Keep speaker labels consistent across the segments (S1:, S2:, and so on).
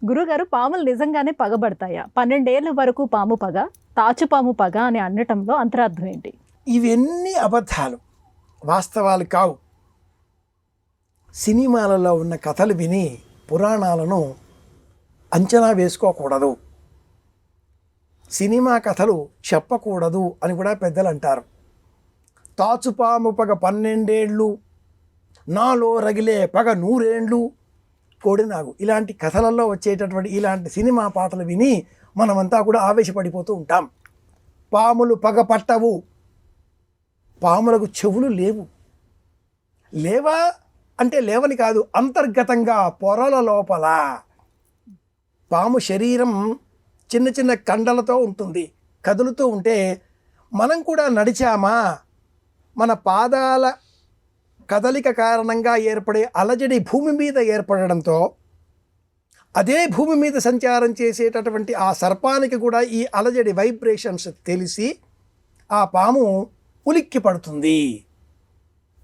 S1: గురుగారు, పాములు నిజంగానే పగబడతాయా? 12 ఏళ్ల వరకు పాము పగ, తాచుపాము పగ అని అనటంలో అంతరార్థం ఏంటి?
S2: ఇవన్నీ అబద్ధాలు, వాస్తవాలు కావు. సినిమాలలో ఉన్న కథలు విని పురాణాలను అంచనా వేసుకోకూడదు, సినిమా కథలు చెప్పకూడదు అని కూడా పెద్దలు అంటారు. తాచుపాము పగ 12 ఏళ్ళు, నాలో రగిలే పగ 100 ఏండ్లు, కోడినాగు, ఇలాంటి కథలలో వచ్చేటటువంటి ఇలాంటి సినిమా పాటలు విని మనమంతా కూడా ఆవేశపడిపోతూ ఉంటాం. పాములు పగ పట్టవు, పాములకు చెవులు లేవు. లేవా అంటే లేవని కాదు, అంతర్గతంగా పొరల లోపల పాము శరీరం చిన్న చిన్న కండలతో ఉంటుంది. కదులుతూ ఉంటే మనం కూడా నడిచామా, మన పాదాల కదలిక కారణంగా ఏర్పడే అలజడి భూమి మీద ఏర్పడడంతో అదే భూమి మీద సంచారం చేసేటటువంటి ఆ సర్పానికి కూడా ఈ అలజడి వైబ్రేషన్స్ తెలిసి ఆ పాము ఉలిక్కి పడుతుంది,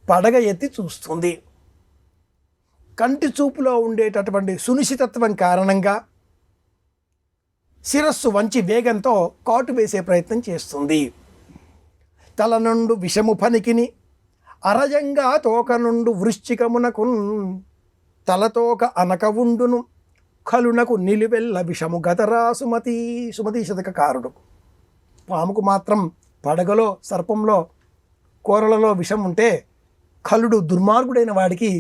S2: పడగ ఎత్తి చూస్తుంది. కంటి చూపులో ఉండేటటువంటి సునిశ్చితత్వం కారణంగా శిరస్సు వంచి వేగంతో కాటు వేసే ప్రయత్నం చేస్తుంది. తల నుండు విషము పనికిని అరజంగా తోక నుండు వృశ్చికమునకు తలతోక అనక ఉండును, కలునకు నిలువెల్ల విషము గతరా సుమతి. సుమతి శతకకారుడు. పాముకు మాత్రం పడగలో, సర్పంలో, కూరలలో విషం ఉంటే కలుడు దుర్మార్గుడైన వాడికి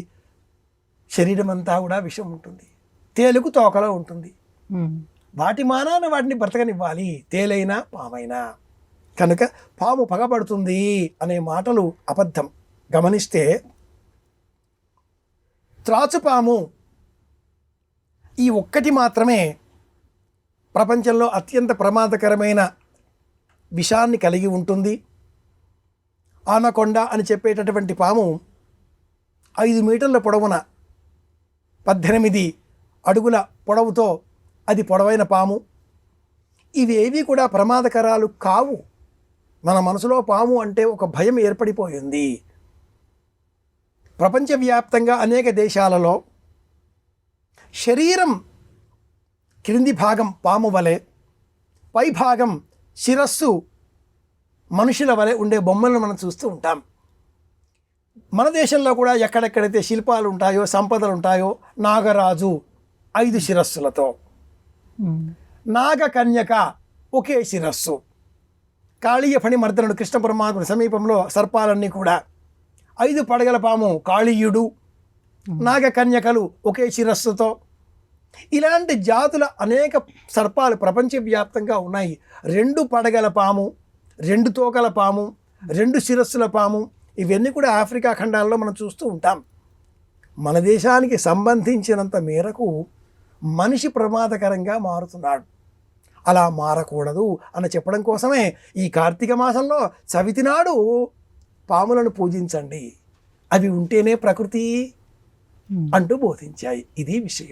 S2: శరీరం అంతా కూడా విషం ఉంటుంది. తేలుకు తోకలో ఉంటుంది. వాటి మానాన వాటిని బ్రతకనివ్వాలి, తేలైనా పామైనా. కనుక పాము పగబడుతుంది అనే మాటలు అబద్ధం. గమనిస్తే త్రాచుపాము ఈ ఒక్కటి మాత్రమే ప్రపంచంలో అత్యంత ప్రమాదకరమైన విషాన్ని కలిగి ఉంటుంది. ఆనకొండ అని చెప్పేటటువంటి పాము 5 మీటర్ల పొడవున 18 అడుగుల పొడవుతో అది పొడవైన పాము. ఇవేవి కూడా ప్రమాదకరాలు కావు. మన మనసులో పాము అంటే ఒక భయం ఏర్పడిపోయింది. ప్రపంచవ్యాప్తంగా అనేక దేశాలలో శరీరం క్రింది భాగం పాము వలె, పై భాగం శిరస్సు మనుషుల వలె ఉండే బొమ్మలను మనం చూస్తూ ఉంటాం. మన దేశంలో కూడా ఎక్కడెక్కడైతే శిల్పాలు ఉంటాయో, సంపదలు ఉంటాయో, నాగరాజు 5 శిరస్సులతో, నాగకన్యక ఒకే శిరస్సు, కాళీయ ఫణిమర్దనుడు కృష్ణ పరమాత్మ సమీపంలో సర్పాలన్నీ కూడా 5 పడగల పాము కాళీయుడు, నాగకన్యకలు ఒకే శిరస్సుతో, ఇలాంటి జాతుల అనేక సర్పాలు ప్రపంచవ్యాప్తంగా ఉన్నాయి. 2 పడగల పాము, 2 తోకల పాము, 2 శిరస్సుల పాము, ఇవన్నీ కూడా ఆఫ్రికా ఖండాల్లో మనం చూస్తూ ఉంటాం. మన దేశానికి సంబంధించినంత మేరకు మనిషి ప్రమాదకరంగా మారుతున్నాడు. అలా మారకూడదు అని చెప్పడం కోసమే ఈ కార్తీక మాసంలో చవితి నాడు పాములను పూజించండి, అవి ఉంటేనే ప్రకృతి అంటూ బోధించాయి. ఇది విషయం.